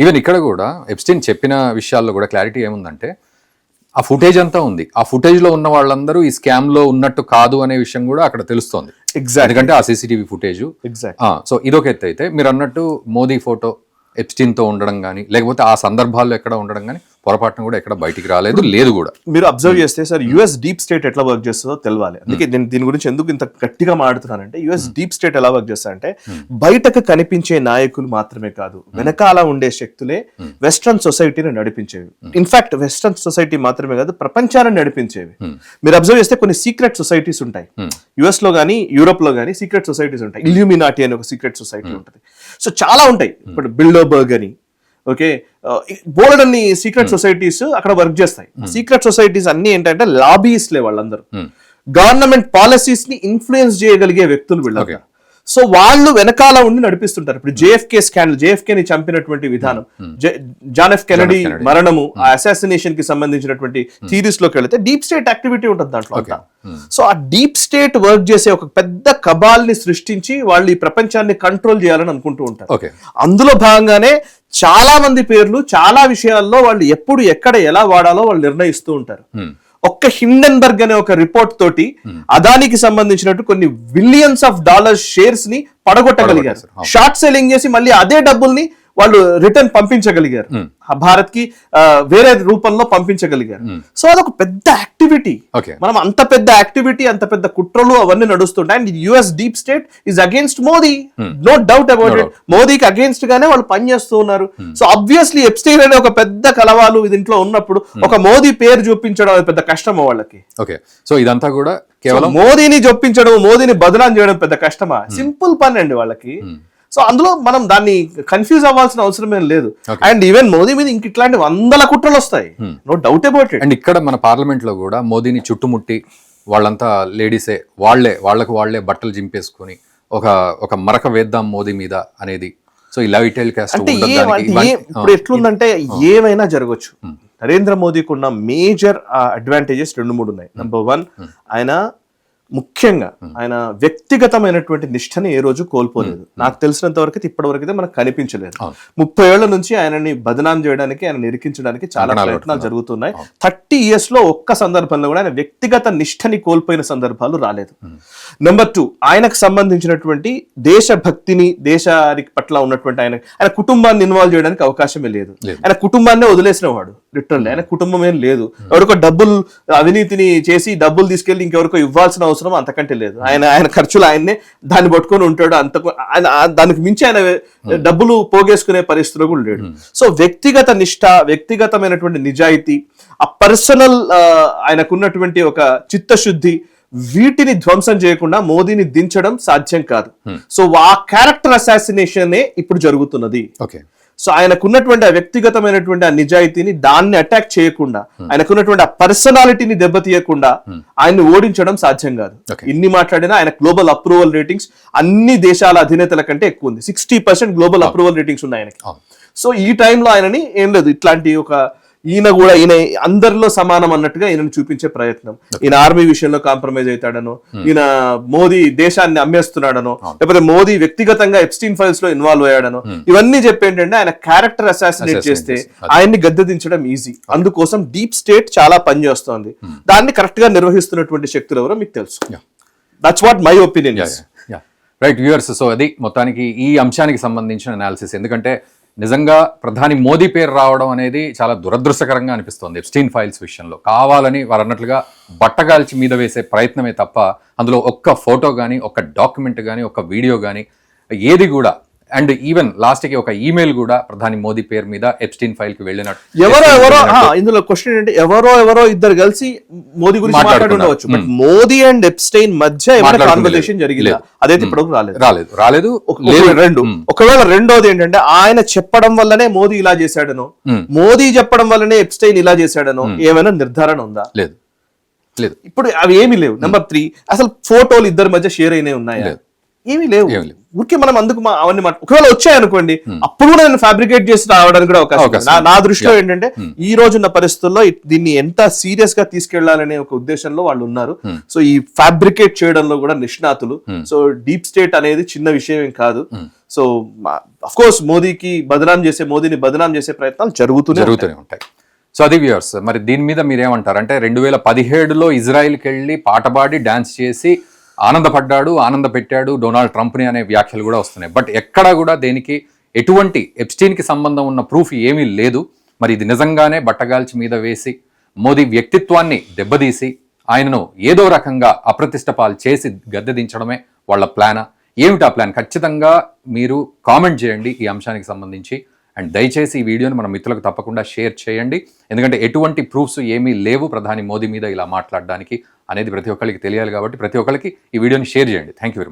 Even ఇక్కడ కూడా Epstein చెప్పిన విషయాల్లో కూడా క్లారిటీ ఏముందంటే ఆ ఫుటేజ్ అంతా ఉంది. ఆ ఫుటేజ్ లో ఉన్న వాళ్ళందరూ ఈ స్కామ్ లో ఉన్నట్టు కాదు అనే విషయం కూడా అక్కడ తెలుస్తోంది. ఎందుకంటే ఆ సీసీటీవీ ఫుటేజ్. సో ఇదొక ఎత్తు అయితే మీరు అన్నట్టు మోదీ ఫోటో ఎప్స్టీన్ తో ఉండడం కానీ లేకపోతే ఆ సందర్భాల్లో ఎక్కడ ఉండడం కానీ పొరపాటును కూడా ఎక్కడ బయటికి రాలేదు, లేదు కూడా. మీరు అబ్జర్వ్ చేస్తే సార్ యుఎస్ డీప్ స్టేట్ ఎట్లా వర్క్ చేస్తుందో తెలియాలి. అందుకే నేను దీని గురించి ఎందుకు ఇంత గట్టిగా మాట్లాడుతున్నానంటే యుఎస్ డీప్ స్టేట్ ఎలా వర్క్ చేస్తారంటే బయటకు కనిపించే నాయకులు మాత్రమే కాదు, వెనకాల ఉండే శక్తులే వెస్ట్రన్ సొసైటీని నడిపించేవి. ఇన్ఫాక్ట్ వెస్ట్రన్ సొసైటీ మాత్రమే కాదు, ప్రపంచాన్ని నడిపించేవి. మీరు అబ్జర్వ్ చేస్తే కొన్ని సీక్రెట్ సొసైటీస్ ఉంటాయి యుఎస్ లో కానీ యూరోప్ లో కానీ, సీక్రెట్ సొసైటీస్ ఉంటాయి. ఇల్యూమినాటి అనే ఒక సీక్రెట్ సొసైటీ ఉంటుంది. సో చాలా ఉంటాయి. ఇప్పుడు బిల్డర్బర్గ్ అని, ఓకే, బోల్డ్ అన్ని సీక్రెట్ సొసైటీస్ అక్కడ వర్క్ చేస్తాయి. సీక్రెట్ సొసైటీస్ అన్ని ఏంటంటే లాబీయిస్ట్లే వాళ్ళందరూ, గవర్నమెంట్ పాలసీస్ ని ఇన్ఫ్లుయెన్స్ చేయగలిగే వ్యక్తులు వీళ్ళకి. సో వాళ్ళు వెనకాల ఉండి నడిపిస్తుంటారు. ఇప్పుడు జేఎఫ్కే స్కాండల్, జేఎఫ్కేని చంపినటువంటి విధానం, జాన్ ఎఫ్ కెనడీ మరణము, ఆ అసాసినేషన్ కి సంబంధించినటువంటి థీరీస్ లోకి వెళితే డీప్ స్టేట్ యాక్టివిటీ ఉంటుంది దాంట్లో. సో ఆ డీప్ స్టేట్ వర్క్ చేసే ఒక పెద్ద కబాల్ ని సృష్టించి వాళ్ళు ఈ ప్రపంచాన్ని కంట్రోల్ చేయాలని అనుకుంటూ ఉంటారు. అందులో భాగంగానే చాలా మంది పేర్లు చాలా విషయాల్లో వాళ్ళు ఎప్పుడు ఎక్కడ ఎలా వాడాలో వాళ్ళు నిర్ణయిస్తూ ఉంటారు. ఒక్క హిండెన్బర్గ్ అనే ఒక రిపోర్ట్ తోటి అదానికి సంబంధించినట్టు కొన్ని బిలియన్స్ ఆఫ్ డాలర్స్ షేర్స్ ని పడగొట్టగలిగారు. షార్ట్ సెల్లింగ్ చేసి మళ్ళీ అదే డబ్బుల్ని వాళ్ళు రిటర్న్ పంపించగలిగారు, భారత్ కి వేరే రూపంలో పంపించగలిగారు. సో అదొక పెద్ద యాక్టివిటీ. మనం అంత పెద్ద యాక్టివిటీ, అంత పెద్ద కుట్రలు అవన్నీ నడుస్తుంటాయి. And US deep state is against Modi, no doubt about it. మోదీకి అగేన్స్ట్ గానే వాళ్ళు పనిచేస్తూ ఉన్నారు. సో ఆబ్వియస్లీ ఎప్స్టైన్ అనే ఒక పెద్ద కలవాలు దీంట్లో ఉన్నప్పుడు ఒక మోదీ పేరు చూపించడం పెద్ద కష్టమా వాళ్ళకి? ఓకే, సో ఇదంతా కూడా కేవలం మోదీని చొప్పించడం, మోదీని బదనాం చేయడం పెద్ద కష్టమా? సింపుల్ పని అండి వాళ్ళకి. సో అందులో మనం దాన్ని కన్ఫ్యూజ్ అవ్వాల్సిన అవసరం ఏం లేదు. అండ్ ఈవెన్ మోదీ మీద ఇంక ఇట్లాంటి 100 కుట్రలు వస్తాయి, no doubt about it. And ఇక్కడ మన పార్లమెంట్ లో కూడా మోదీని చుట్టుముట్టి వాళ్ళంతా లేడీసే వాళ్ళే బట్టలు జింపేసుకుని ఒక మరక వేద్దాం మోదీ మీద అనేది. సో ఈ లవ్ టెలికాస్ట్ అంటే ఇప్పుడు ఎట్లుందంటే ఏమైనా జరగచ్చు. నరేంద్ర మోదీకి ఉన్న మేజర్ అడ్వాంటేజెస్ 2-3 ఉన్నాయి. నెంబర్ 1, ఆయన ముఖ్యంగా ఆయన వ్యక్తిగతమైనటువంటి నిష్ఠని ఏ రోజు కోల్పోలేదు. నాకు తెలిసినంత వరకు ఇప్పటి వరకు మనకు కనిపించలేదు. 30 ఏళ్ల నుంచి ఆయనని బదనాం చేయడానికి, ఆయన నిరికించడానికి చాలా ప్రయత్నాలు జరుగుతున్నాయి. 30 years లో ఒక్క సందర్భంలో కూడా ఆయన వ్యక్తిగత నిష్ఠని కోల్పోయిన సందర్భాలు రాలేదు. నెంబర్ 2, ఆయనకు సంబంధించినటువంటి దేశభక్తిని, దేశానికి పట్ల ఉన్నటువంటి ఆయన కుటుంబాన్ని ఇన్వాల్వ్ చేయడానికి అవకాశమే లేదు. ఆయన కుటుంబాన్నే వదిలేసిన వాడు లిటరల్లీ. ఆయన కుటుంబం ఏం లేదు. ఎవరికో అవినీతిని చేసి డబ్బులు తీసుకెళ్లి ఇంకెవరికో ఇవ్వాల్సిన అవసరం అంతకంటే లేదు. ఆయన ఖర్చులు ఆయన్నే దాన్ని పట్టుకొని ఉంటాడు. దానికి మించి ఆయన డబ్బులు పోగేసుకునే పరిస్థితిలో కూడా లేడు. సో వ్యక్తిగత నిష్ఠ, వ్యక్తిగతమైనటువంటి నిజాయితీ, ఆ పర్సనల్ ఆయనకున్నటువంటి ఒక చిత్తశుద్ధి, వీటిని ధ్వంసం చేయకుండా మోదీని దించడం సాధ్యం కాదు. సో ఆ క్యారెక్టర్ అసాసినేషన్ ఇప్పుడు జరుగుతున్నది. సో ఆయనకున్నటువంటి ఆ వ్యక్తిగతమైనటువంటి ఆ నిజాయితీని, దాన్ని అటాక్ చేయకుండా, ఆయనకున్నటువంటి ఆ పర్సనాలిటీని దెబ్బతీయకుండా ఆయన్ని ఓడించడం సాధ్యం కాదు. ఇన్ని మాట్లాడినా ఆయన గ్లోబల్ అప్రూవల్ రేటింగ్స్ అన్ని దేశాల అధినేతల కంటే ఎక్కువ ఉంది. 60% గ్లోబల్ అప్రూవల్ రేటింగ్స్ ఉన్నాయి ఆయనకి. సో ఈ టైంలో ఆయనని ఏం లేదు, ఇట్లాంటి ఈయన అందరిలో సమానం అన్నట్టుగా ఈయనను చూపించే ప్రయత్నం. ఈయన ఆర్మీ విషయంలో కాంప్రమైజ్ అవుతాడనో, ఈయన మోదీ దేశాన్ని అమ్మేస్తున్నాడనో, లేకపోతే మోదీ వ్యక్తిగతంగా ఎప్స్టీన్ ఫైల్స్ లో ఇన్వాల్వ్ అయ్యాడనో, ఇవన్నీ చెప్పేంటంటే ఆయన క్యారెక్టర్ అసాసినేట్ చేస్తే ఆయన్ని గద్దెదించడం ఈజీ. అందుకోసం డీప్ స్టేట్ చాలా పనిచేస్తోంది. దాన్ని కరెక్ట్ గా నిర్వహిస్తున్నటువంటి శక్తులు ఎవరో మీకు తెలుసు. That's what my opinion. Right viewers, so అది మొత్తానికి ఈ అంశానికి సంబంధించిన అనాలిసిస్. ఎందుకంటే నిజంగా ప్రధాని మోదీ పేరు రావడం అనేది చాలా దురదృష్టకరంగా అనిపిస్తోంది ఎప్స్టీన్ ఫైల్స్ విషయంలో. కావాలని వారు అన్నట్లుగా బట్టగాల్చి మీద వేసే ప్రయత్నమే తప్ప అందులో ఒక్క ఫోటో కానీ, ఒక్క డాక్యుమెంట్ కానీ, ఒక్క వీడియో కానీ ఏది కూడా, అండ్ ఈవెన్ లాస్ట్ కి ఒక ఈమెయిల్ కూడా ప్రధాని మోదీ పేరు మీద ఎప్స్టీన్ ఫైల్ కి వెళ్ళినట్టు. ఎవరో ఇందులో క్వశ్చన్ ఏంటంటే ఎవరో ఇద్దరు కలిసి మోదీ గురించి మాట్లాడి ఉండవచ్చు. బట్ మోదీ అండ్ ఎప్స్టైన్ మధ్య ఏమైనా కాన్వర్సేషన్ జరిగిందా? అదైతే ఇప్పుడు రాలేదు. రెండు, ఒకవేళ రెండోది ఏంటంటే ఆయన చెప్పడం వల్లనే మోదీ ఇలా చేశాడనో, మోదీ చెప్పడం వల్లనే ఎప్స్టైన్ ఇలా చేశాడనో ఏమైనా నిర్ధారణ ఉందా? లేదు. ఇప్పుడు అవి ఏమీ లేవు. నెంబర్ 3, అసలు ఫోటోలు ఇద్దరి మధ్య షేర్ అయినాయి ఉన్నాయా? ఏమీ లేవు. ఊరికే మనం అందుకు అవన్నీ ఒకవేళ వచ్చాయనుకోండి, అప్పుడు కూడా నేను ఫ్యాబ్రికేట్ చేసి రావడానికి కూడా అవకాశం. నా దృష్టిలో ఏంటంటే ఈ రోజున్న పరిస్థితుల్లో దీన్ని ఎంత సీరియస్ గా తీసుకెళ్లాలనే ఒక ఉద్దేశంలో వాళ్ళు ఉన్నారు. సో ఈ ఫ్యాబ్రికేట్ చేయడంలో కూడా నిష్ణాతులు. సో డీప్ స్టేట్ అనేది చిన్న విషయం ఏం కాదు. సో అఫ్ కోర్స్ మోదీని బదనాం చేసే ప్రయత్నాలు జరుగుతూనే ఉంటాయి. సో అది వ్యూవర్స్, మరి దీని మీద మీరేమంటారు? అంటే 2017లో ఇజ్రాయెల్కి వెళ్ళి పాటపాడి డాన్స్ చేసి ఆనంద పెట్టాడు డొనాల్డ్ ట్రంప్ని అనే వ్యాఖ్యలు కూడా వస్తున్నాయి. బట్ ఎక్కడా కూడా దేనికి ఎటువంటి ఎప్స్టీన్కి సంబంధం ఉన్న ప్రూఫ్ ఏమీ లేదు. మరి ఇది నిజంగానే బట్టగాల్చి మీద వేసి మోదీ వ్యక్తిత్వాన్ని దెబ్బతీసి ఆయనను ఏదో రకంగా అప్రతిష్ట పాలు చేసి గద్దె దించడమే వాళ్ళ ప్లానా? ఏమిటి ఆ ప్లాన్? ఖచ్చితంగా మీరు కామెంట్ చేయండి ఈ అంశానికి సంబంధించి. అండ్ దయచేసి ఈ వీడియోని మన మిత్రులకు తప్పకుండా షేర్ చేయండి. ఎందుకంటే ఎటువంటి ప్రూఫ్స్ ఏమీ లేవు ప్రధాని మోదీ మీద ఇలా మాట్లాడడానికి అనేది ప్రతి ఒక్కరికి తెలియాలి. కాబట్టి ప్రతి ఒక్కరికి ఈ వీడియోని షేర్ చేయండి. Thank you very much.